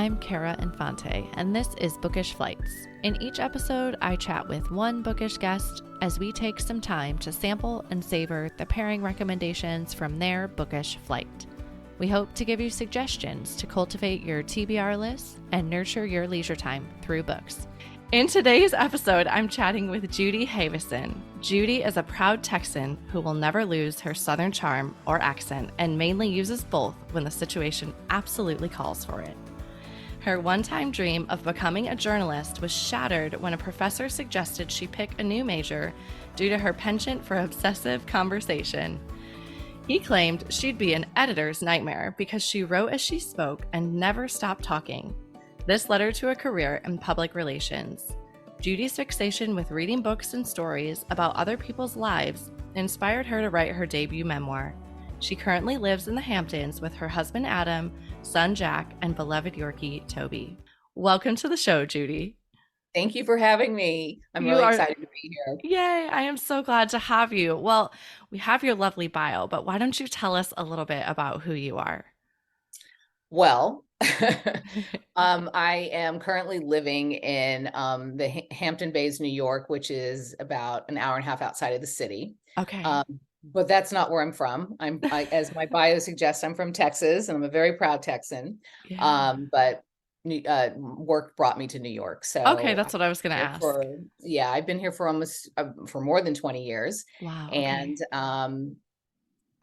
I'm Kara Infante, and this is Bookish Flights. In each episode, I chat with one bookish guest as we take some time to sample and savor the pairing recommendations from their bookish flight. We hope to give you suggestions to cultivate your TBR list and nurture your leisure time through books. In today's episode, I'm chatting with Judy Haveson. Judy is a proud Texan who will never lose her Southern charm or accent and mainly uses both when the situation absolutely calls for it. Her one-time dream of becoming a journalist was shattered when a professor suggested she pick a new major due to her penchant for obsessive conversation. He claimed she'd be an editor's nightmare because she wrote as she spoke and never stopped talking. This led her to a career in public relations. Judy's fixation with reading books and stories about other people's lives inspired her to write her debut memoir. She currently lives in the Hamptons with her husband Adam, son Jack, and beloved Yorkie, Toby. Welcome to the show, Judy. Thank you for having me. I'm really excited to be here. Yay, I am so glad to have you. Well, we have your lovely bio, but why don't you tell us a little bit about who you are? Well, I am currently living in the Hampton Bays, New York, which is about an hour and a half outside of the city. Okay. But that's not where I'm from. As my bio suggests, I'm from Texas, and I'm a very proud Texan. Yeah. But work brought me to New York. So okay, that's what I was going to ask. I've been here for for more than 20 years. Wow. And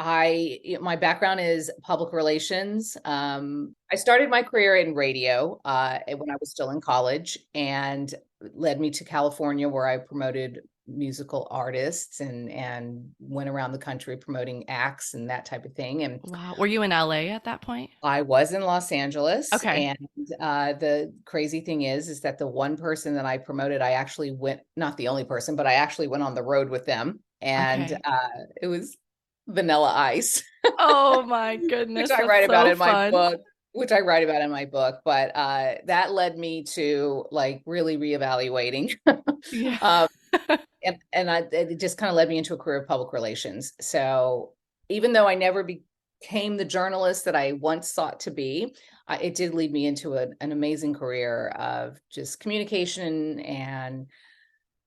my background is public relations. I started my career in radio when I was still in college, and led me to California, where I promoted musical artists and went around the country promoting acts and that type of thing. And wow, were you in LA at that point? I was in Los Angeles. Okay. And the crazy thing is that the one person that I promoted, I actually went, not the only person, but I actually went on the road with them. And it was Vanilla Ice. Oh my goodness. Which I write about in my book. But that led me to like really reevaluating. Yeah. It just kind of led me into a career of public relations. So even though I never became the journalist that I once thought to be, it did lead me into an amazing career of just communication and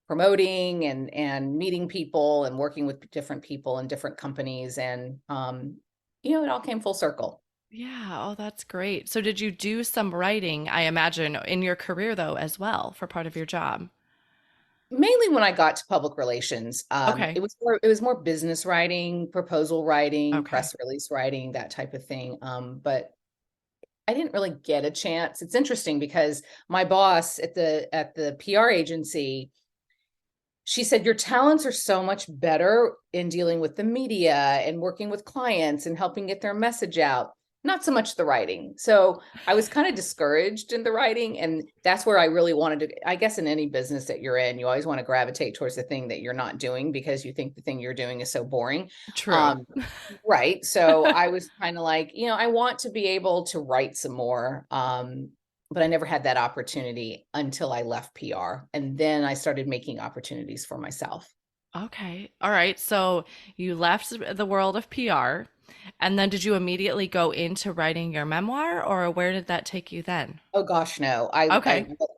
promoting and meeting people and working with different people and different companies. And, it all came full circle. Yeah. Oh, that's great. So did you do some writing, I imagine, in your career though, as well, for part of your job? Mainly when I got to public relations, Okay. it was more business writing, proposal writing, press release writing, that type of thing. But I didn't really get a chance. It's interesting because my boss at the PR agency, she said, your talents are so much better in dealing with the media and working with clients and helping get their message out. Not so much the writing. So I was kind of discouraged in the writing. And that's where I really wanted to, I guess in any business that you're in, you always want to gravitate towards the thing that you're not doing because you think the thing you're doing is so boring. True. Right. So I was kind of like, I want to be able to write some more. But I never had that opportunity until I left PR. And then I started making opportunities for myself. Okay. All right. So you left the world of PR, and then did you immediately go into writing your memoir, or where did that take you then? Oh gosh, no.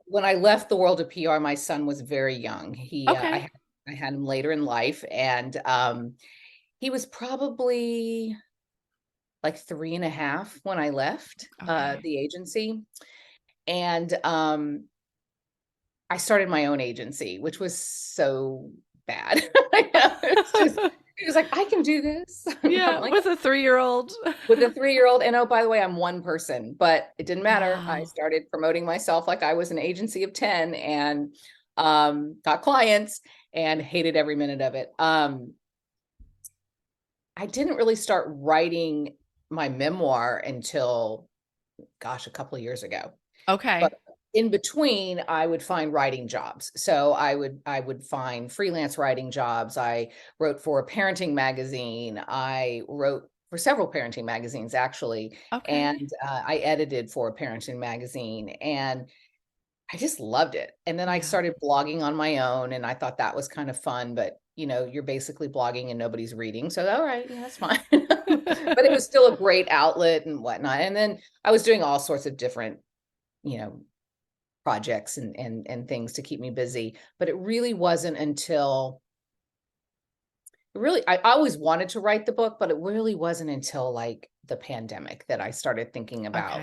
When I left the world of PR, my son was very young. I had him later in life, and he was probably like 3.5 when I left the agency. And I started my own agency, which was so bad. He was like, I can do this. Yeah, like, with a 3-year-old. With a 3-year-old. And oh, by the way, I'm one person, but it didn't matter. Wow. I started promoting myself like I was an agency of 10 and got clients and hated every minute of it. I didn't really start writing my memoir until, gosh, a couple of years ago. Okay. But in between, I would find writing jobs. So I would find freelance writing jobs. I wrote for a parenting magazine. I wrote for several parenting magazines, actually. Okay. And I edited for a parenting magazine. And I just loved it. And then I started blogging on my own. And I thought that was kind of fun. But, you're basically blogging and nobody's reading. So, all right, yeah, that's fine. But it was still a great outlet and whatnot. And then I was doing all sorts of different projects and things to keep me busy. But it really wasn't until I always wanted to write the book, but it really wasn't until like the pandemic that I started thinking about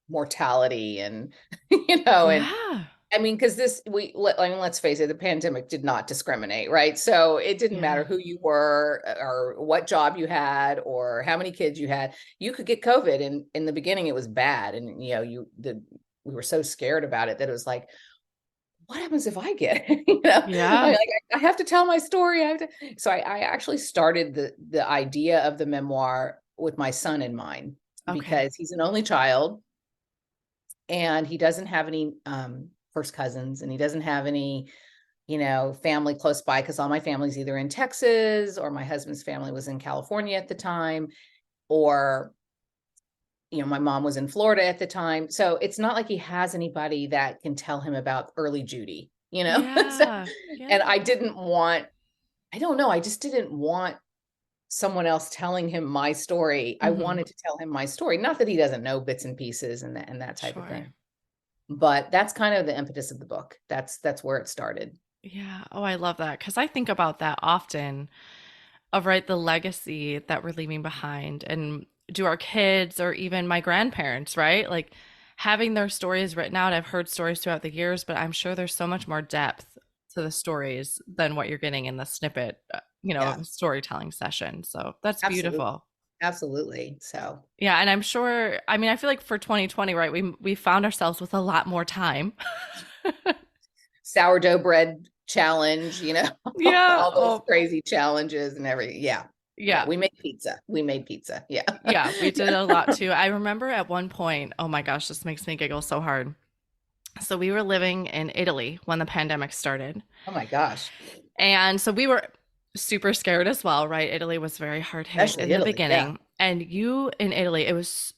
mortality and, and Yeah. I mean, because let's face it, the pandemic did not discriminate, right? So it didn't matter who you were or what job you had or how many kids you had. You could get COVID, and in the beginning, it was bad, and we were so scared about it that it was like, what happens if I get it? Yeah. I have to tell my story. So I actually started the idea of the memoir with my son in mind because he's an only child, and he doesn't have any first cousins, and he doesn't have any, family close by, because all my family's either in Texas, or my husband's family was in California at the time, or, my mom was in Florida at the time. So it's not like he has anybody that can tell him about early Judy, Yeah. And I don't know, I just didn't want someone else telling him my story. I wanted to tell him my story. Not that he doesn't know bits and pieces and that type of thing. But that's kind of the impetus of the book. That's where it started. Yeah. Oh, I love that. Because I think about that often of, right, the legacy that we're leaving behind. And do our kids or even my grandparents, right? Like having their stories written out. I've heard stories throughout the years, but I'm sure there's so much more depth to the stories than what you're getting in the snippet, of a storytelling session. So that's beautiful. Absolutely. So, yeah. And I'm sure, I mean, I feel like for 2020, right, we found ourselves with a lot more time. Sourdough bread challenge, Yeah. all those crazy challenges and everything. Yeah. Yeah. We made pizza. Yeah. Yeah. We did a lot too. I remember at one point, oh my gosh, this makes me giggle so hard. So we were living in Italy when the pandemic started. Oh my gosh. And so we were super scared as well, right? Italy was very hard hit Especially in the Italy, beginning. yeah. And in Italy,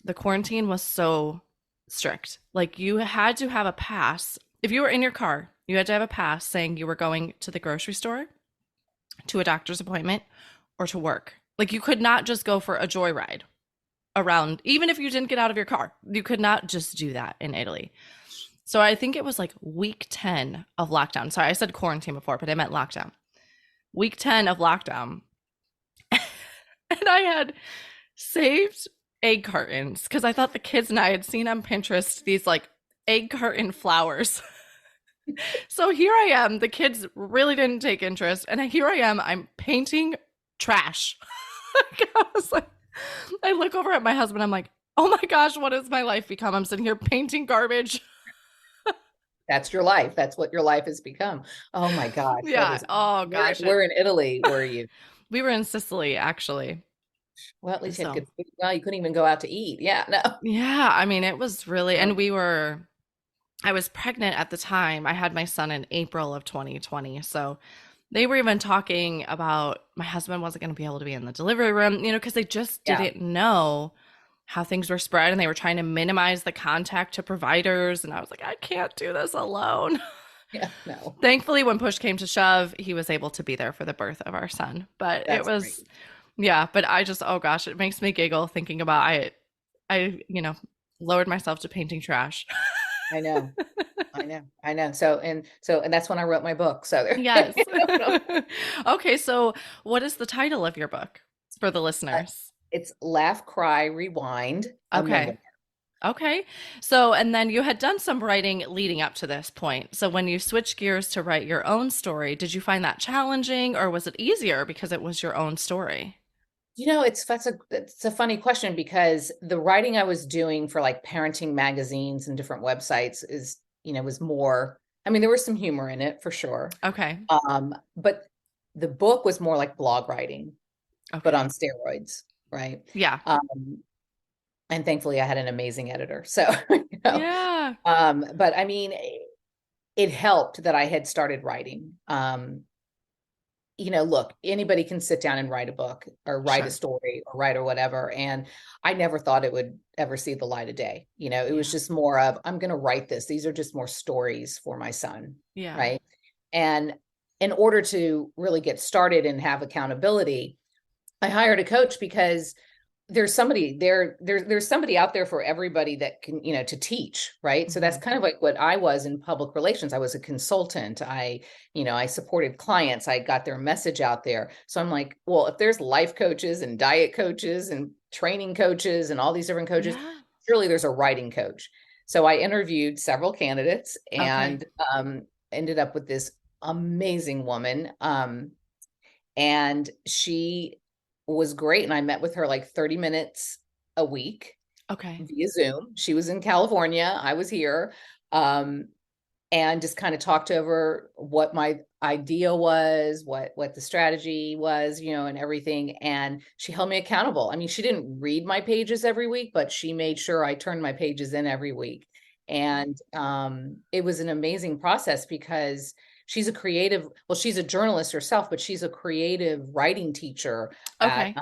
the quarantine was so strict. Like you had to have a pass. If you were in your car, you had to have a pass saying you were going to the grocery store, to a doctor's appointment, or to work. Like you could not just go for a joyride around, even if you didn't get out of your car. You could not just do that in Italy. So I think it was like week 10 of lockdown. Sorry, I said quarantine before, but I meant lockdown. Week 10 of lockdown. And I had saved egg cartons because I thought the kids and I had seen on Pinterest these like egg carton flowers. So here I am. The kids really didn't take interest. And here I am. I'm painting trash. I was like, I look over at my husband. I'm like, oh my gosh, what has my life become? I'm sitting here painting garbage. That's your life. That's what your life has become. Oh my gosh. Yeah. Oh gosh. Where in Italy were you? We were in Sicily, actually. Well, at least you had good food. Well, you couldn't even go out to eat. Yeah. No. Yeah. I mean, it was really, and I was pregnant at the time. I had my son in April of 2020. So they were even talking about my husband wasn't going to be able to be in the delivery room, because they just didn't know how things were spread, and they were trying to minimize the contact to providers. And I was like, I can't do this alone. Yeah, no. Thankfully, when push came to shove, he was able to be there for the birth of our son. But it was, great. Yeah, but I just, oh gosh, it makes me giggle thinking about I lowered myself to painting trash. I know. So, and that's when I wrote my book. So yes. Okay. So what is the title of your book for the listeners? It's Laugh, Cry, Rewind. Okay. Okay. So, and then you had done some writing leading up to this point. So when you switched gears to write your own story, did you find that challenging, or was it easier because it was your own story? It's a funny question, because the writing I was doing for like parenting magazines and different websites is, was more, I mean, there was some humor in it for sure. Okay. But the book was more like blog writing, but on steroids. Right. Yeah. And thankfully I had an amazing editor. So, yeah. But I mean, it helped that I had started writing. Look, anybody can sit down and write a book or write a story or write or whatever. And I never thought it would ever see the light of day. It was just more of, I'm going to write this. These are just more stories for my son. Yeah. Right. And in order to really get started and have accountability, I hired a coach, because there's somebody there's somebody out there for everybody that can, to teach, right? So that's kind of like what I was in public relations. I was a consultant. I supported clients. I got their message out there. So I'm like, well, if there's life coaches and diet coaches and training coaches and all these different coaches, Yeah. surely there's a writing coach. So I interviewed several candidates Okay. and ended up with this amazing woman. And she was great. And I met with her like 30 minutes a week Okay. via Zoom. She was in California. I was here. Um, and just kind of talked over what my idea was, what the strategy was, and everything. And she held me accountable. I mean, she didn't read my pages every week, but she made sure I turned my pages in every week. And it was an amazing process because she's a creative, well, she's a journalist herself, but she's a creative writing teacher at Okay.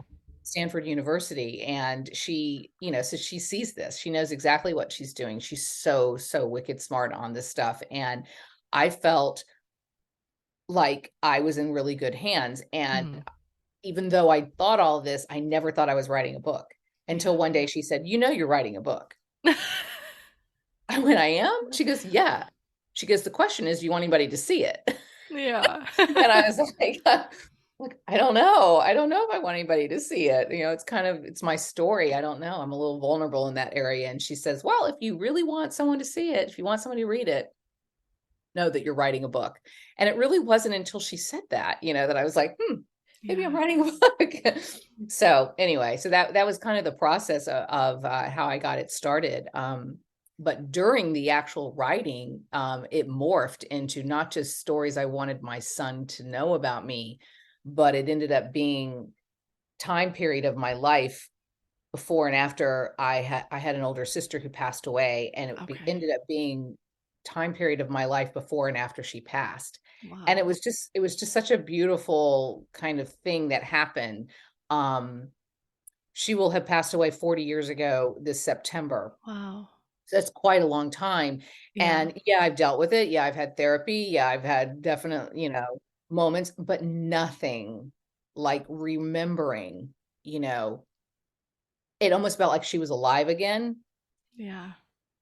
Stanford University. And she, so she sees this, she knows exactly what she's doing. She's so, so wicked smart on this stuff. And I felt like I was in really good hands. And Mhm. even though I thought all of this, I never thought I was writing a book Yeah. until one day she said, you're writing a book. I went, I am? She goes, yeah. She goes, the question is, do you want anybody to see it? Yeah. And I was like, look, I don't know. I don't know if I want anybody to see it. It's my story. I don't know. I'm a little vulnerable in that area. And she says, well, if you really want someone to see it, if you want somebody to read it, know that you're writing a book. And it really wasn't until she said that, that I was like, maybe I'm Yeah. writing a book. So anyway, so that was kind of the process of how I got it started. But during the actual writing, it morphed into not just stories I wanted my son to know about me, but it ended up being time period of my life before and after I had an older sister who passed away, and Okay. ended up being time period of my life before and after she passed. And Wow. it was just such a beautiful kind of thing that happened. Um, she will have passed away 40 years ago this September. Wow. So that's quite a long time. Yeah. And yeah, I've dealt with it. Yeah, I've had therapy. Yeah, I've had definite, moments, but nothing like remembering, you know, it almost felt like she was alive again, Yeah.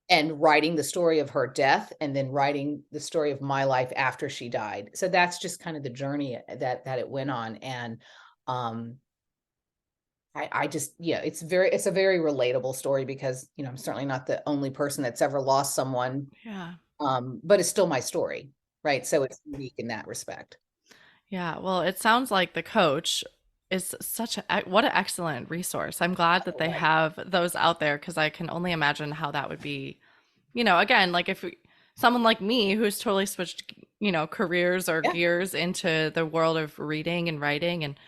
and writing the story of her death and then writing the story of my life after she died. So that's just kind of the journey that it went on. And um I just, yeah, it's a very relatable story because, I'm certainly not the only person that's ever lost someone. Yeah. But it's still my story, right? So it's unique in that respect. Yeah. Well, it sounds like the coach is what an excellent resource. I'm glad that Oh, they right. have those out there because I can only imagine how that would be, again, like if someone like me who's totally switched, careers or Yeah. gears into the world of reading and writing, and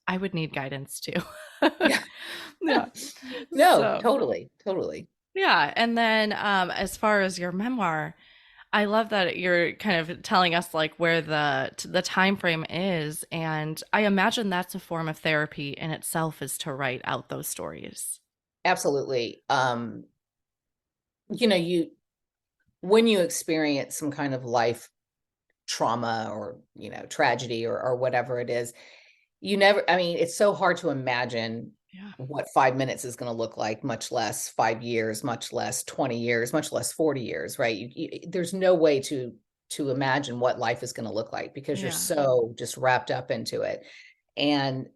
I would need guidance too. Yeah. Yeah. No, So, totally, totally. yeah. And then as far as your memoir, I love that you're kind of telling us like where the time frame is, and I imagine that's a form of therapy in itself is to write out those stories. Absolutely. You know, you when you experience some kind of life trauma or, tragedy or whatever it is, I mean, it's so hard to imagine Yeah. what 5 minutes is going to look like, much less 5 years, much less 20 years, much less 40 years, right? There's no way to imagine what life is going to look like because you're Yeah. so just wrapped up into it. And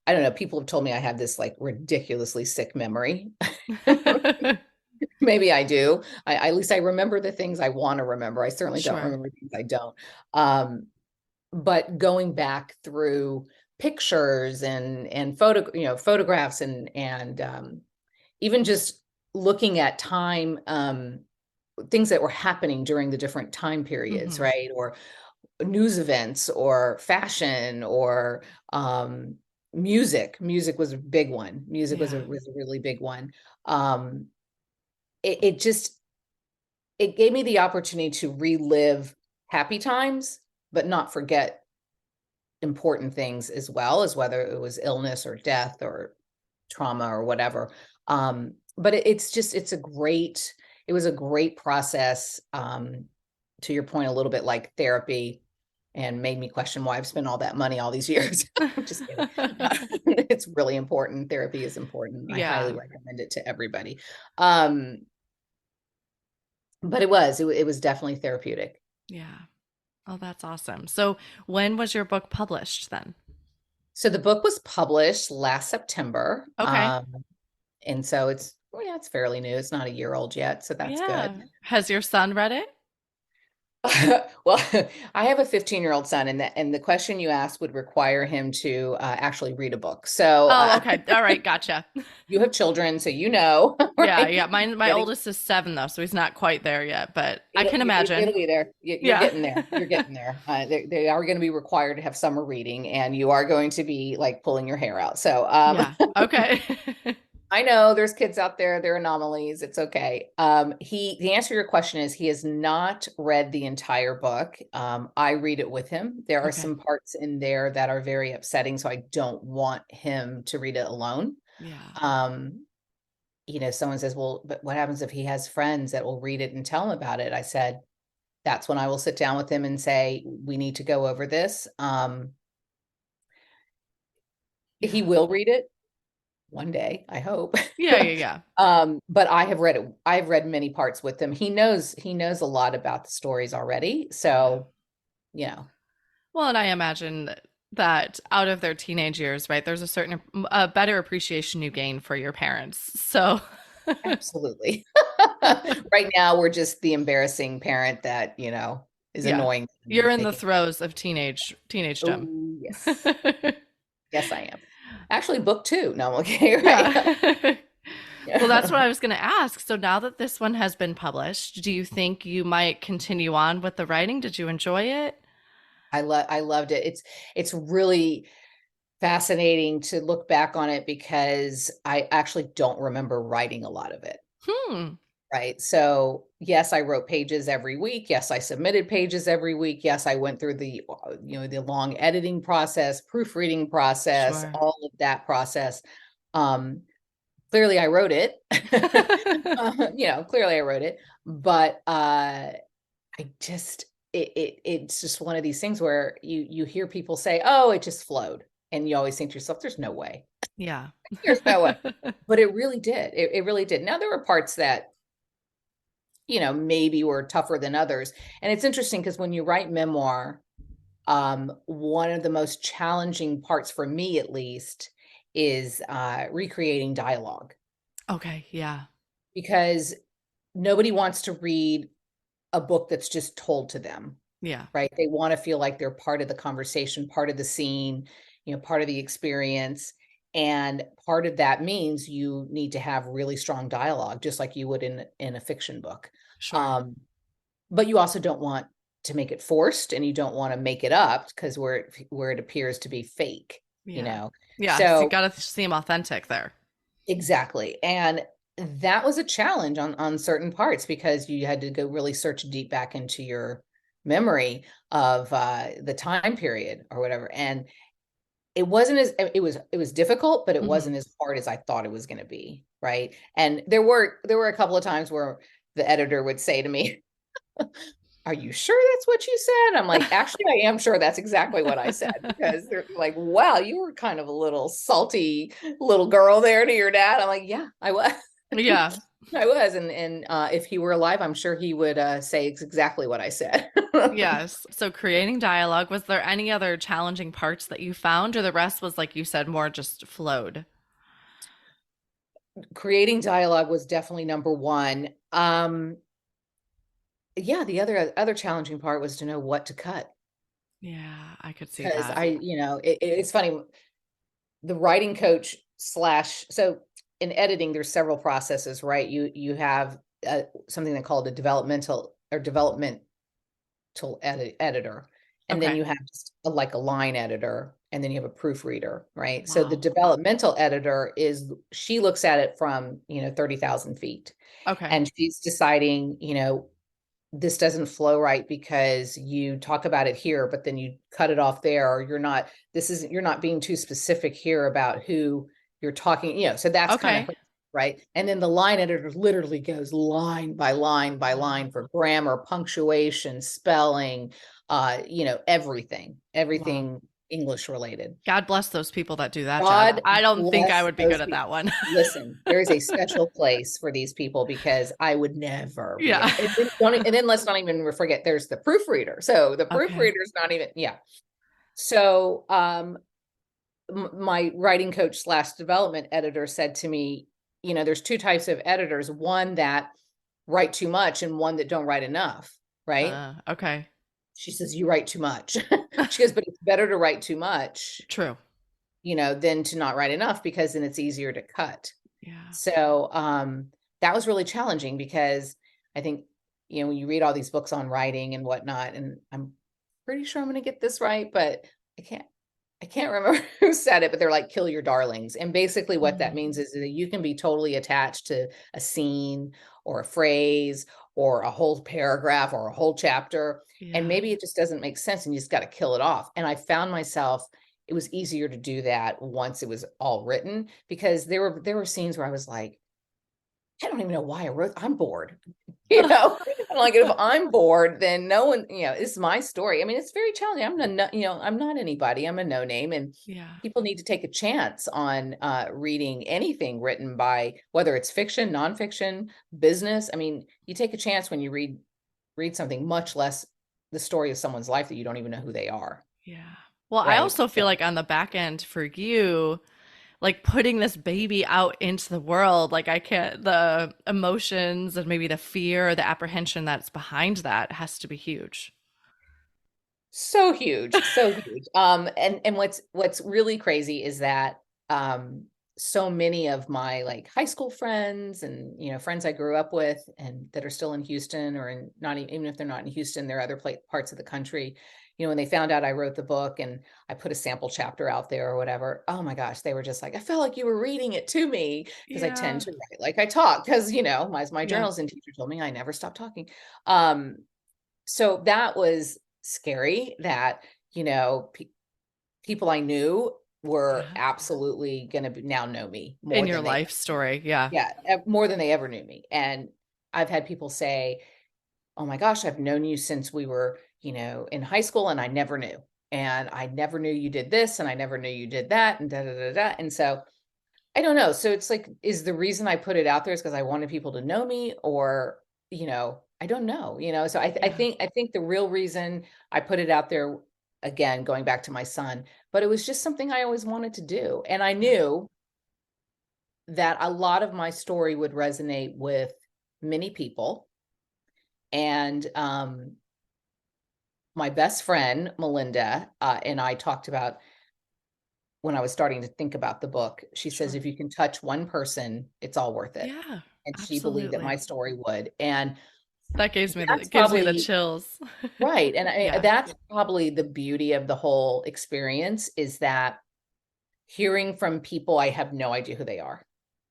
I don't know, people have told me I have this like ridiculously sick memory. Maybe I do. At least I remember the things I want to remember. I certainly don't Sure. remember things I don't. Um, but going back through pictures and photographs and even just looking at time, things that were happening during the different time periods, Hmm. right? Or news events or fashion or music was a big one. Music was Yeah. a really big one. um it just, it gave me the opportunity to relive happy times but not forget important things as well, as whether it was illness or death or trauma or whatever. But it's just, it was a great process. To your point, a little bit like therapy. and made me question why I've spent all that money all these years. I'm just kidding. It's really important. Therapy is important. I highly Yeah. recommend it to everybody. But it was definitely therapeutic. Yeah. Oh, that's awesome. So when was your book published then? So the book was published last September. Okay. And so it's fairly new. It's not a year old yet, so that's good. Yeah. Has your son read it? Well, I have a 15-year-old son, and the question you asked would require him to actually read a book. So Oh, okay. All right. Gotcha. you have children, so you know, Yeah. right? Yeah. My oldest is 7 though, so he's not quite there yet, but I can It'll imagine. be there. You're Yeah. getting there. You're getting there. They are going to be required to have summer reading, and you are going to be like pulling your hair out. So Yeah. Okay. I know there's kids out there, they're anomalies. It's okay. The answer to your question is he has not read the entire book. I read it with him. There are Okay. some parts in there that are very upsetting, so I don't want him to read it alone. Yeah. Um, someone says, well, but what happens if he has friends that will read it and tell him about it? I said, that's when I will sit down with him and say, we need to go over this. He Yeah. will read it one day, I hope. Yeah. Yeah. Yeah. But I have read it. I've read many parts with him. He knows a lot about the stories already. Yeah. So, you know, Well, and I imagine that out of their teenage years, right, there's a certain better appreciation you gain for your parents. So, absolutely. Right now, we're just the embarrassing parent that, is yeah, annoying. you're in the Making, throes of teenagedom. oh, yes. Yes, I am. Actually, book two. No, I'm okay, right? Yeah. Well, that's what Yeah. I was going to ask. So now that this one has been published, do you think you might continue on with the writing? Did you enjoy it? I loved it. It's really fascinating to look back on it because I actually don't remember writing a lot of it. Hmm. Right. So, yes, I wrote pages every week. Yes, I submitted pages every week. Yes, I went through the long editing process, proofreading process, Sure. all of that process. Um, Clearly I wrote it. Clearly I wrote it, but I just it's just one of these things where you hear people say, "Oh, it just flowed." And you always think to yourself, "There's no way. Yeah. There's no way." But it really did. It really did. Now there were parts that maybe were tougher than others. And it's interesting because when you write memoir, one of the most challenging parts for me, at least, is recreating dialogue Okay. Yeah. because nobody wants to read a book that's just told to them, Yeah. right? They want to feel like they're part of the conversation, part of the scene, part of the experience. And part of that means you need to have really strong dialogue, just like you would in a fiction book. Sure. Um, but you also don't want to make it forced, and you don't want to make it up because where it appears to be fake, Yeah. Yeah. So you So got to seem authentic there. exactly. And that was a challenge on certain parts because you had to go really search deep back into your memory of the time period or whatever. And it was difficult, but it Hmm. wasn't as hard as I thought it was going to be. Right. And there were a couple of times where the editor would say to me, are you sure that's what you said? I'm like, actually, I am sure that's exactly what I said, because they're like, wow, you were kind of a little salty little girl there to your dad. I'm like, yeah, I was. Yeah. I was. And if he were alive, I'm sure he would say exactly what I said. Yes. So creating dialogue, was there any other challenging parts that you found, or the rest was, like you said, more just flowed? Creating dialogue was definitely number one. Yeah, the other challenging part was to know what to cut. Yeah, I could see Because that. it's funny, the writing coach slash, so in editing, there's several processes, right? You have something they call a developmental editor, and then Okay. you have just like a line editor, and then you have a proofreader, right? So the Wow. developmental editor she looks at it from 30,000 feet, Okay. and she's deciding, this doesn't flow right because you talk about it here, but then you cut it off there, or you're not being too specific here about who you're talking, so that's kind of Okay. her right? And then the line editor literally goes line by line by line for grammar, punctuation, spelling, everything Wow. English related. God bless those people that do that job. God I don't think I bless would be those good at people. that one. Listen, there is a special place for these people because I would never be Yeah. able. And then let's not even forget there's the proofreader. So the Okay. proofreader is not even, yeah. So my writing coach slash development editor said to me, there's two types of editors, one that write too much and one that don't write enough, right? Okay. She says, you write too much. She goes, but it's better to write too much, True. than to not write enough because then it's easier to cut. Yeah. So that was really challenging because I think, when you read all these books on writing and whatnot, and I'm pretty sure I'm going to get this right, but I can't. I can't remember who said it, but they're like, kill your darlings. And basically what that means is that you can be totally attached to a scene or a phrase or a whole paragraph or a whole chapter. And Yeah. maybe it just doesn't make sense and you just got to kill it off. And I found myself, it was easier to do that once it was all written, because there were scenes where I was like, I don't even know why I wrote, I'm bored. I'm like, if I'm bored, then no one, it's my story. I mean, it's very challenging. I'm not anybody. I'm a no name, and Yeah. people need to take a chance on reading anything written by, whether it's fiction, nonfiction, business. I mean, you take a chance when you read something, much less the story of someone's life that you don't even know who they are. Yeah. Well, I Right. also feel like on the back end for you, like putting this baby out into the world, like I can't, the emotions and maybe the fear or the apprehension that's behind that has to be huge. So huge, so huge. And what's really crazy is that so many of my like high school friends and friends I grew up with and that are still in Houston, or in not even if they're not in Houston, they're other parts of the country. When they found out I wrote the book and I put a sample chapter out there or whatever, oh my gosh, they were just like, I felt like you were reading it to me, because I tend Yeah. to write like I talk, because my Yeah. journalism teacher told me I never stop talking. Um, so that was scary that, you know, pe- people I knew were Yeah. absolutely going to now know me In more your than they, life story. Yeah. yeah, more than they ever knew me. And I've had people say, oh my gosh, I've known you since we were, in high school, and I never knew. And I never knew you did this, and I never knew you did that, and da da da da. And so I don't know. So it's like, is the reason I put it out there is because I wanted people to know me, or, I don't know, so Yeah. I think the real reason I put it out there, again, going back to my son, but it was just something I always wanted to do. And I Yeah. knew that a lot of my story would resonate with many people. And, my best friend, Melinda, and I talked about, when I was starting to think about the book, she says, Sure. if you can touch one person, it's all worth it. Yeah. And she believed that my Absolutely. story would. And That that's gives me the probably chills. right. And Yeah. that's probably the beauty of the whole experience, is that hearing from people, I have no idea who they are.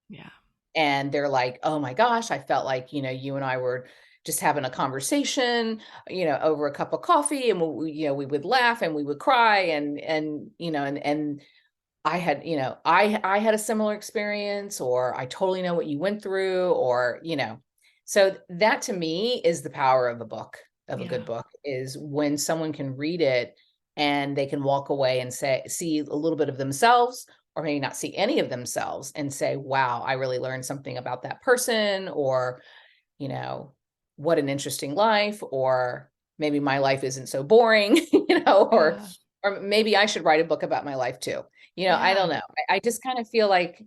Yeah. And they're like, oh my gosh, I felt like, you and I were just having a conversation, over a cup of coffee, and we would laugh and we would cry, and I had, I had a similar experience, or I totally know what you went through, or, so that to me is the power of a book, of a good Yeah. book, is when someone can read it and they can walk away and see a little bit of themselves, or maybe not see any of themselves, and say, wow, I really learned something about that person, or, you know, what an interesting life, or maybe my life isn't so boring, Yeah. or maybe I should write a book about my life too. I don't Yeah. know. I just kind of feel like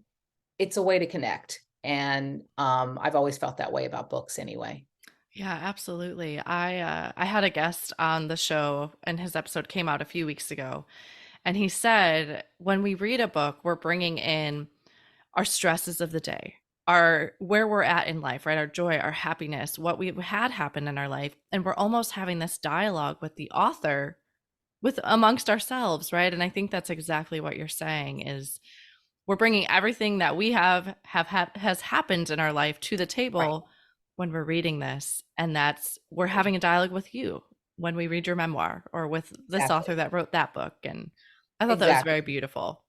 it's a way to connect. And I've always felt that way about books anyway. Yeah, absolutely. I had a guest on the show and his episode came out a few weeks ago, and he said when we read a book, we're bringing in our stresses of the day, our where we're at in life, right? Our joy, our happiness, what we've had happen in our life, and we're almost having this dialogue with the author, with amongst ourselves, right? And I think that's exactly what you're saying is we're bringing everything that we has happened in our life to the Right. table when we're reading this, and that's we're having a dialogue with you when we read your memoir, or with this Exactly. author that wrote that book. And I thought that was very Exactly. beautiful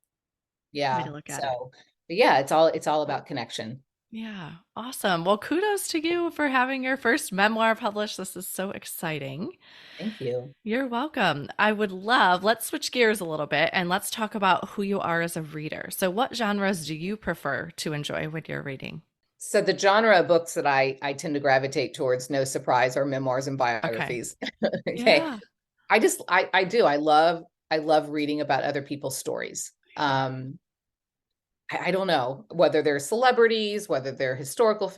way Yeah. to look at it. So, but yeah, it's all about connection. Yeah. Awesome. Well, kudos to you for having your first memoir published. This is so exciting. Thank you. You're welcome. I would love, let's switch gears a little bit and let's talk about who you are as a reader. So, what genres do you prefer to enjoy when you're reading? So the genre of books that I tend to gravitate towards, no surprise, are memoirs and Okay. biographies. Okay. Yeah. I do. I love reading about other people's stories. Yeah. I don't know whether they're celebrities, whether they're historical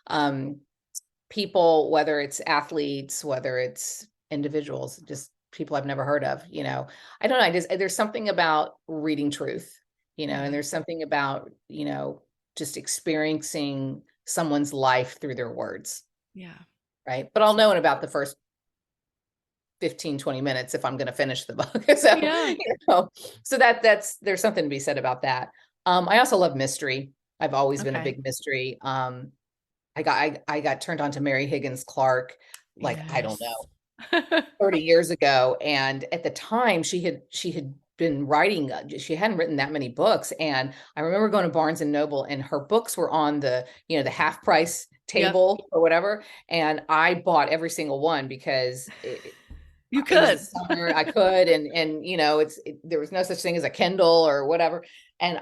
um, people, whether it's athletes, whether it's individuals, just people I've never heard of. I don't know. There's something about reading truth, and Yeah. there's something about just experiencing someone's life through their words, Yeah. right? But I'll know in about the first 15, 20 minutes if I'm going to finish the book. So, Yeah. so there's something to be said about that. I also love mystery. I've always been a Okay. big mystery. I got turned on to Mary Higgins Clark, like, I don't Yes. know, 30 years ago. And at the time she had been writing, she hadn't written that many books. And I remember going to Barnes and Noble and her books were on the half price Yep. table or whatever. And I bought every single one because You it was the could. summer. I could, and there was no such thing as a Kindle or whatever. And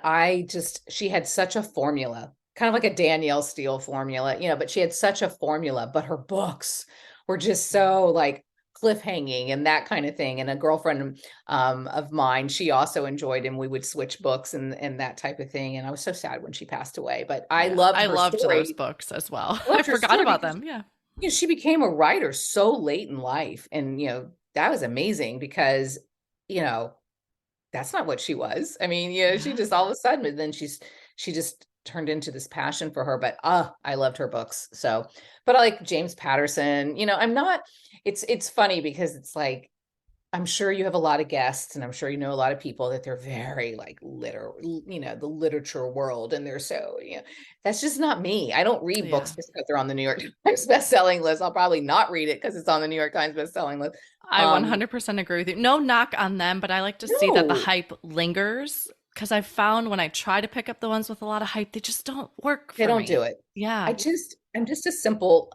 she had such a formula, kind of like a Danielle Steele formula, but she had such a formula, but her books were just so like cliffhanging and that kind of thing. And a girlfriend of mine, she also enjoyed, and we would switch books and that type of thing. And I was so sad when she passed away, but I Yeah. loved I her loved those story. books as well. I I loved her forgot story about because them. Yeah. she became a writer so late in life. And, that was amazing because, you know, that's not what she was. I mean, she Yeah. just all of a sudden, and then she just turned into this passion for her. But I loved her books. So, but I like James Patterson. I'm not, it's funny because it's like, I'm sure you have a lot of guests and I'm sure you know a lot of people that they're very like the literature world. And they're so, that's just not me. I don't read Yeah. books just because they're on the New York Times bestselling list. I'll probably not read it because it's on the New York Times bestselling list. I Um, 100% agree with you. No knock on them, but I like to see that the no, hype lingers because I've found when I try to pick up the ones with a lot of hype, they just don't work they for don't do me. it. Yeah. I'm just a simple,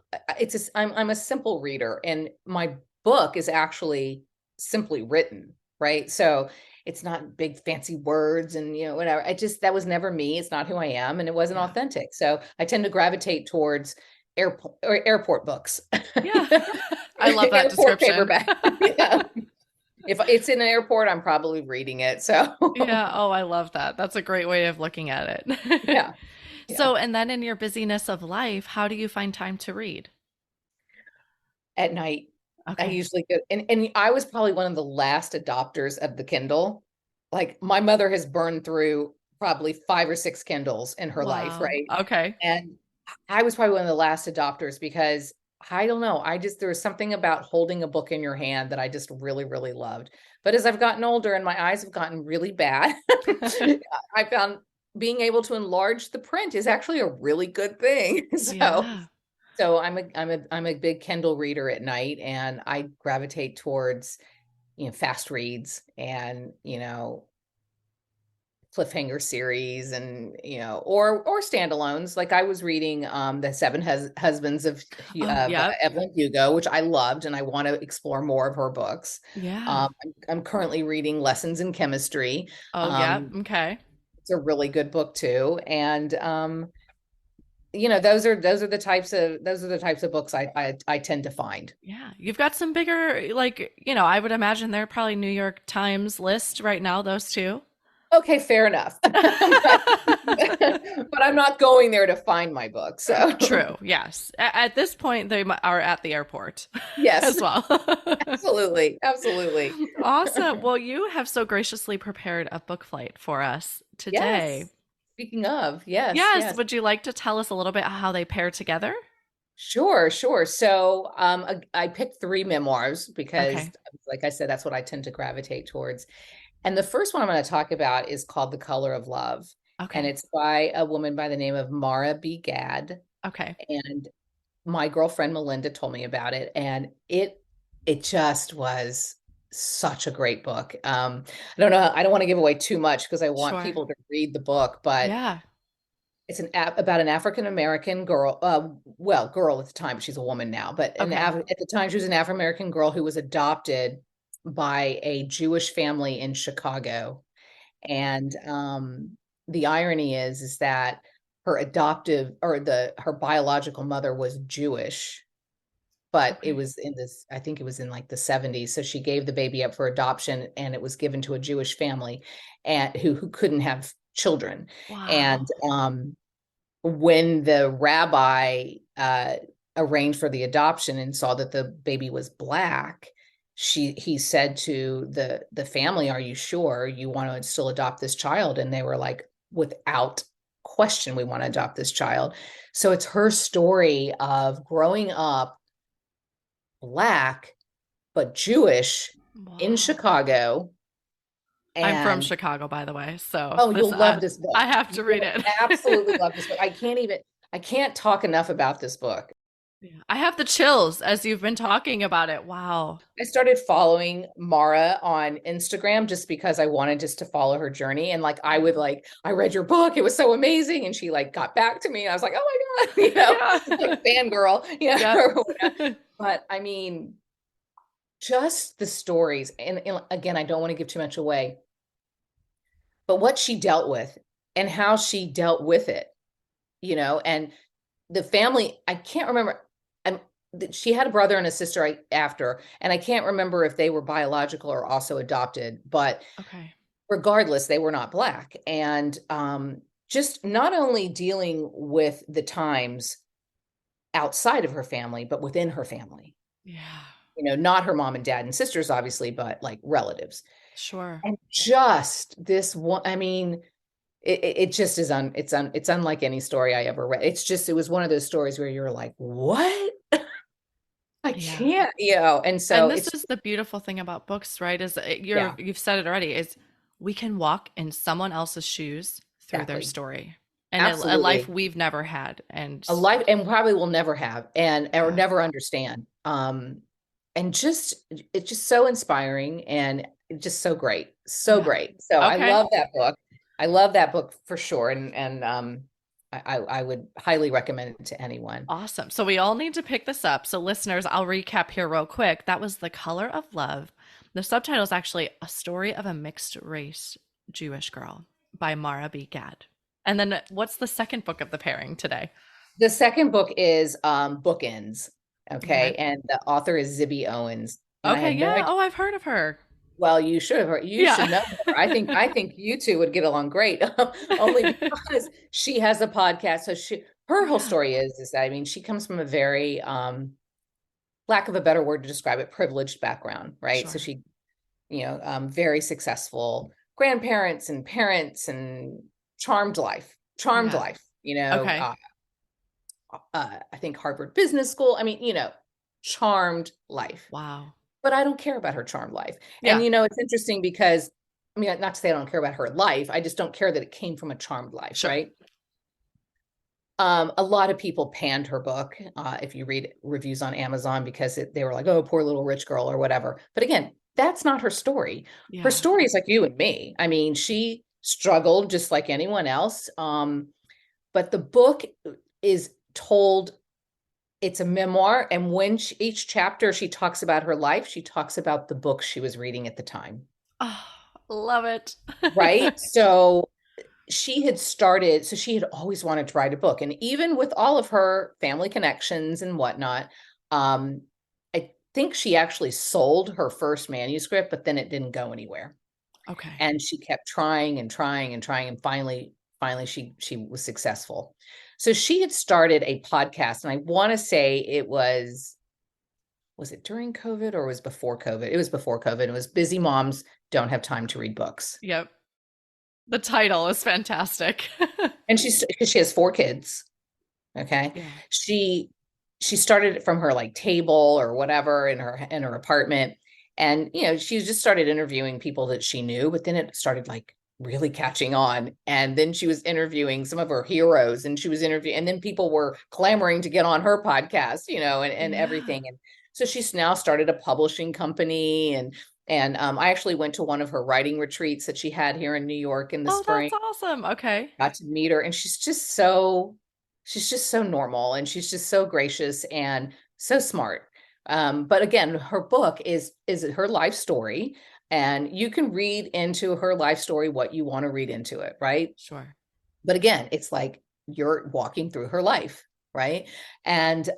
I'm a simple reader, and my book is actually simply written, right? So it's not big fancy words and, whatever. That was never me. It's not who I am. And it wasn't Yeah. authentic. So I tend to gravitate towards airport books, Yeah. I love that airport description. paperback. Yeah. If it's in an airport, I'm probably reading it. So Yeah. Oh, I love that. That's a great way of looking at it. yeah, yeah. So, and then in your busyness of life, how do you find time to read? At night, I Okay. usually get, and I was probably one of the last adopters of the Kindle. Like, my mother has burned through probably 5 or 6 Kindles in her life, Wow. right? Okay. And I was probably one of the last adopters because I don't know, there was something about holding a book in your hand that I just really, really loved. But as I've gotten older and my eyes have gotten really bad, I found being able to enlarge the print is actually a really good thing. Yeah. So I'm a big Kindle reader at night, and I gravitate towards, fast reads and, cliffhanger series, and, or standalones. Like, I was reading The Seven Husbands Oh, of yep. Evelyn Hugo, which I loved, and I want to explore more of her books. Yeah. I'm currently reading Lessons in Chemistry. Oh, yep. Um, Okay. it's a really good book too. And those are the types of books I tend to find. Yeah. You've got some bigger, like, I would imagine they're probably New York Times list right now, those two. Okay, fair enough. But I'm not going there to find my book. So True. Yes. At this point, they are at the airport yes, as well. absolutely. Absolutely. Awesome. Well, you have so graciously prepared a book flight for us today. Yes. Speaking of, yes, Yes. yes. Would you like to tell us a little bit how they pair together? Sure, sure. So I picked 3 memoirs because, Okay. like I said, that's what I tend to gravitate towards. And the first one I'm going to talk about is called The Color of Love. And Okay. it's by a woman by the name of Mara B. Gadd. Okay. And my girlfriend Melinda told me about it, and it just was such a great book. I don't know, I don't want to give away too much because I want Sure. people to read the book, but Yeah. It's about an African-American girl, well, girl at the time, she's a woman now, but Okay. at the time she was an African-American girl who was adopted by a Jewish family in Chicago. And the irony is that her adoptive or her biological mother was Jewish, but it Okay. was I think it was in like the 70s. So she gave the baby up for adoption and it was given to a Jewish family and who couldn't have children. And Wow. when the rabbi arranged for the adoption and saw that the baby was black, he said to the family, "Are you sure you want to still adopt this child?" And they were like, "Without question, we want to adopt this child." So it's her story of growing up black but Jewish in Wow. Chicago. I'm from And Chicago, by the way, so oh, this you'll love this book. I have You to read will absolutely it. love this book. I can't talk enough about this book. Yeah. I have the chills as you've been talking about it. Wow. I started following Mara on Instagram just because I wanted just to follow her journey. And like, I would like, I read your book. It was so amazing. And she like got back to me and I was like, oh my God, Yeah. like fangirl, Yep. but I mean, just the stories. And again, I don't want to give too much away, but what she dealt with and how she dealt with it, and the family, I can't remember. She had a brother and a sister after, and I can't remember if they were biological or also adopted, but Okay. regardless, they were not black. And just not only dealing with the times outside of her family, but within her family, Yeah. not her mom and dad and sisters, obviously, but like relatives. Sure. And just this one, I mean, it just is it's unlike any story I ever read. It was one of those stories where you're like, what? I Yeah. can't, and so And this it's is the beautiful thing about books, right? Is yeah, you've said it already, is we can walk in someone else's shoes through their exactly. story and a life Absolutely. we've never had. And A life and probably will never have and or yeah. never understand. And just it's just so inspiring and just so great. So Yeah. great. So I Okay. love that book. I love that book for sure. And I would highly recommend it to anyone. Awesome. So we all need to pick this up. So listeners, I'll recap here real quick. That was The Color of Love. The subtitle is actually A Story of a Mixed Race Jewish Girl by Mara B. Gad. And then what's the second book of the pairing today? The second book is Bookends. Okay. Okay. And the author is Zibby Owens. And I Okay, had no yeah. idea. Oh, I've heard of her. Well, you should have heard, you should Yeah. know her. I think you two would get along great, only because she has a podcast. So her whole Yeah. story is that, I mean, she comes from a very, lack of a better word to describe it, privileged background, right? So Sure. she, very successful grandparents and parents and charmed Yeah. life, Okay. I think Harvard Business School. I mean, charmed life. Wow. But I don't care about her charmed life. And Yeah. it's interesting because I mean, not to say I don't care about her life. I just don't care that it came from a charmed life, Sure. right? A lot of people panned her book, if you read reviews on Amazon, because they were like, "Oh, poor little rich girl," or whatever. But again, that's not her story. Her Yeah. story is like you and me. I mean, she struggled just like anyone else. But the book is told, it's a memoir, and when each chapter she talks about her life, she talks about the book she was reading at the time, Oh, love it. right? So she had always wanted to write a book, and even with all of her family connections and whatnot, I think she actually sold her first manuscript, but then it didn't go anywhere, Okay. and she kept trying and trying and trying, and finally she was successful. So she had started a podcast, and I want to say it was it during COVID or was before COVID? It was before COVID. It was Busy Moms Don't Have Time to Read Books. Yep. The title is fantastic. And because she has 4 kids. Okay. Yeah. She started it from her like table or whatever in her apartment. And she just started interviewing people that she knew, but then it started like really catching on. And then she was interviewing some of her heroes, and she was interviewing, and then people were clamoring to get on her podcast, and Yeah. everything. And so she's now started a publishing company, and And I actually went to one of her writing retreats that she had here in New York in the Oh, spring. that's awesome. Okay. Got to meet her, and she's just so normal, and she's just so gracious and so smart. But again, her book is her life story, and you can read into her life story what you want to read into it, right? Sure. But again, it's like you're walking through her life, right? And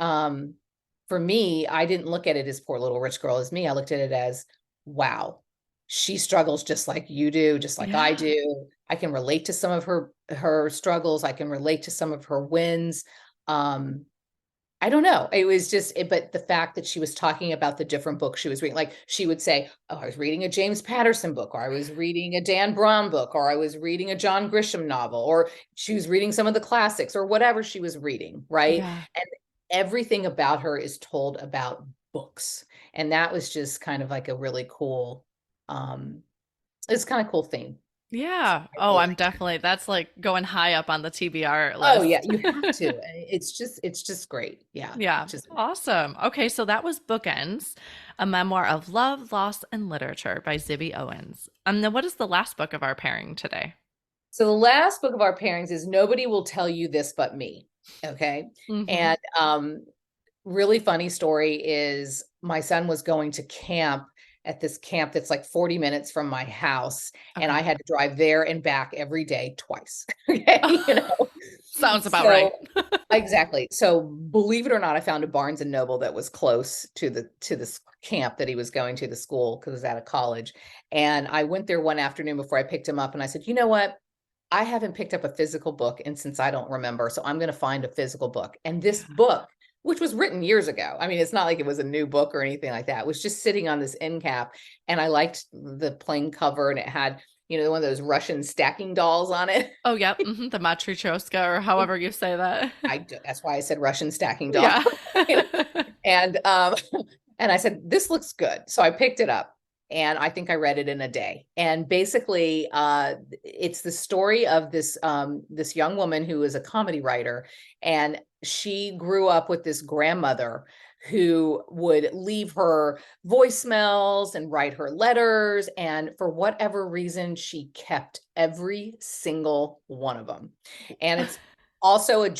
for me, I didn't look at it as poor little rich girl as me. I looked at it as, wow, she struggles just like you do, just like I Yeah. do. I can relate to some of her struggles. I can relate to some of her wins. Um, I don't know. It was just, but the fact that she was talking about the different books she was reading, like she would say, "Oh, I was reading a James Patterson book, or I was reading a Dan Brown book, or I was reading a John Grisham novel," or she was reading some of the classics, or whatever she was reading, right? Yeah. And everything about her is told about books, and that was just kind of like a really cool, um, it's kind of cool thing. Yeah. I Oh, really I'm liked it. definitely, that's like going high up on the TBR Oh yeah, list. you have to. It's just great. Yeah, Yeah. it's just Awesome. Okay. So that was Bookends, a memoir of love, loss, and literature by Zibby Owens. Then what is the last book of our pairing today? So the last book of our pairings is Nobody Will Tell You This But Me. Okay. Mm-hmm. And really funny story is my son was going to camp at this camp that's like 40 minutes from my house. And I Okay. had to drive there and back every day twice. Okay. You know, Sounds about right. so exactly. So believe it or not, I found a Barnes and Noble that was close to this camp that he was going to, the school, because it was out of college. And I went there one afternoon before I picked him up, and I said, you know what? I haven't picked up a physical book and since I don't remember, so I'm going to find a physical book. And this Yeah. book, which was written years ago, I mean, it's not like it was a new book or anything like that. It was just sitting on this end cap, and I liked the plain cover, and it had, you know, one of those Russian stacking dolls on it. Oh, yep. Mm-hmm. The Matryoshka, or however you say that. That's why I said Russian stacking doll. Yeah. You know? And and I said, this looks good. So I picked it up, and I think I read it in a day. And basically, it's the story of this young woman who is a comedy writer, and she grew up with this grandmother who would leave her voicemails and write her letters, and for whatever reason she kept every single one of them. And it's also a Wow.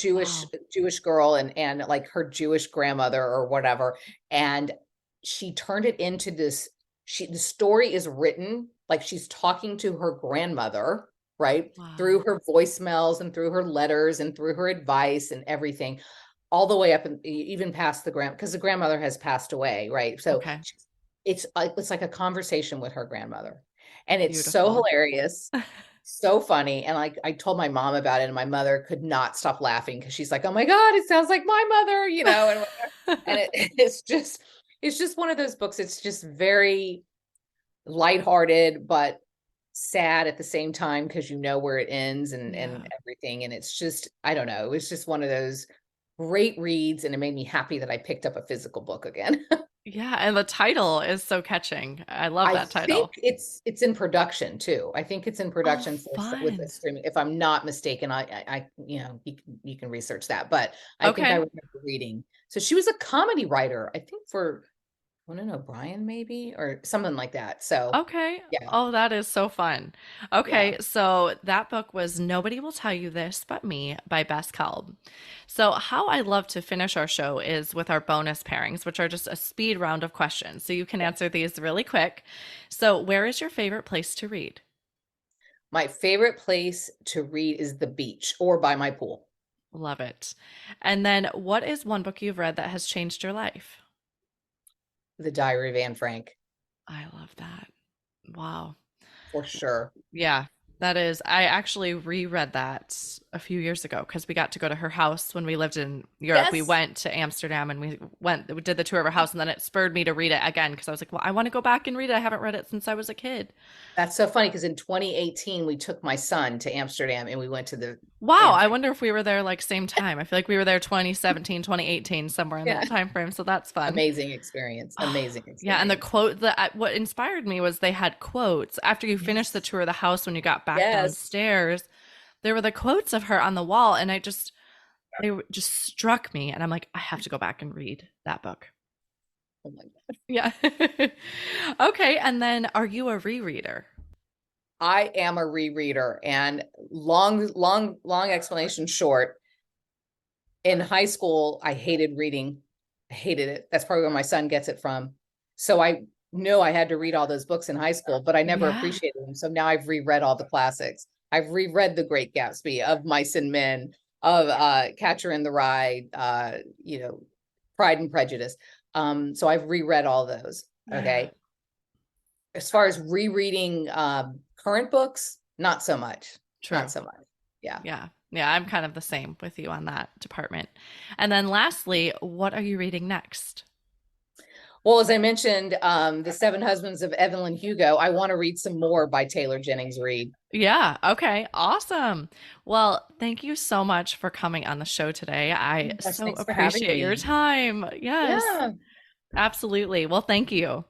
Jewish girl, and like her Jewish grandmother or whatever, and she turned it into this, the story is written like she's talking to her grandmother, right? Through Wow. her voicemails and through her letters and through her advice and everything, all the way up and even past the because the grandmother has passed away, right? So Okay. it's like a conversation with her grandmother, and it's so Beautiful. hilarious, so funny. And like I told my mom about it, and my mother could not stop laughing because she's like, "Oh my God, it sounds like my mother," you know, and it's just one of those books. It's just very lighthearted, but sad at the same time because you know where it ends and Yeah. everything. And it's just, I don't know, it was just one of those great reads, and it made me happy that I picked up a physical book again. Yeah. And the title is so catching. I love I that think title. it's in production too. I think it's in Oh, production for with a fun. streaming, if I'm not mistaken. I you know, you can research that, but I think I Okay. remember reading. So she was a comedy writer, I think for Conan O'Brien maybe, or something like that. So Okay. yeah, Oh, that is so fun. yeah. Okay, so that book was Nobody Will Tell You This But Me by Bess Kelb. So, how I love to finish our show is with our bonus pairings, which are just a speed round of questions. So, you can answer these really quick. So, where is your favorite place to read? My favorite place to read is the beach or by my pool. Love it. And then, what is one book you've read that has changed your life? The Diary of Anne Frank, I love that. Wow. for sure. Yeah, that is. I actually reread that a few years ago because we got to go to her house when we lived in Europe. We Yes. went to Amsterdam and we did the tour of her house, and then it spurred me to read it again because I was like, well, I want to go back and read it. I haven't read it since I was a kid. That's so funny because in 2018 we took my son to Amsterdam, and we went to the Wow, Anne I Frank. wonder if we were there like same time. I feel like we were there 2017, 2018, somewhere in that Yeah. time frame. So that's fun. Amazing experience. Amazing Yeah, and the experience. quote what inspired me was they had quotes after you finished the Yes. tour of the house when you got back Yes. downstairs. There were the quotes of her on the wall, and just struck me, and I'm like, I have to go back and read that book. Oh my God. Yeah. Okay. And then are you a rereader? I am a rereader, and long explanation short. In high school, I hated reading. I hated it. That's probably where my son gets it from. So I know I had to read all those books in high school, but I never appreciated them. So now I've reread all the classics. I've reread The Great Gatsby, Of Mice and Men, of Catcher in the Rye, Pride and Prejudice. So I've reread all those. Okay. As far as rereading current books, not so much. True. Not so much. Yeah. Yeah, I'm kind of the same with you on that department. And then lastly, what are you reading next? Well, as I mentioned, The Seven Husbands of Evelyn Hugo, I want to read some more by Taylor Jennings Reid. Yeah. Okay. Awesome. Well, thank you so much for coming on the show today. I so appreciate your time. Yes. Yeah. Absolutely. Well, thank you.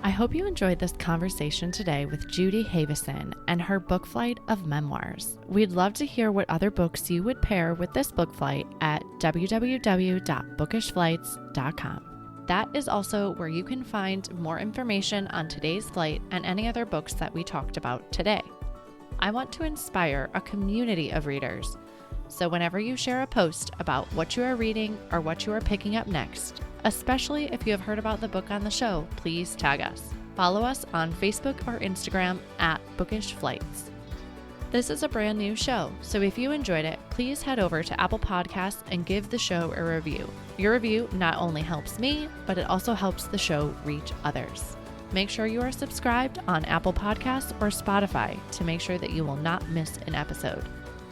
I hope you enjoyed this conversation today with Judy Haveson and her book flight of memoirs. We'd love to hear what other books you would pair with this book flight at www.bookishflights.com. That is also where you can find more information on today's flight and any other books that we talked about today. I want to inspire a community of readers. So whenever you share a post about what you are reading or what you are picking up next, especially if you have heard about the book on the show, please tag us. Follow us on Facebook or Instagram at Bookish Flights. This is a brand new show, so if you enjoyed it, please head over to Apple Podcasts and give the show a review. Your review not only helps me, but it also helps the show reach others. Make sure you are subscribed on Apple Podcasts or Spotify to make sure that you will not miss an episode.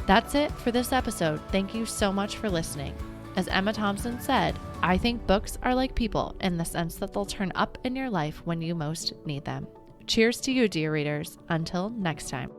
That's it for this episode. Thank you so much for listening. As Emma Thompson said, I think books are like people in the sense that they'll turn up in your life when you most need them. Cheers to you, dear readers. Until next time.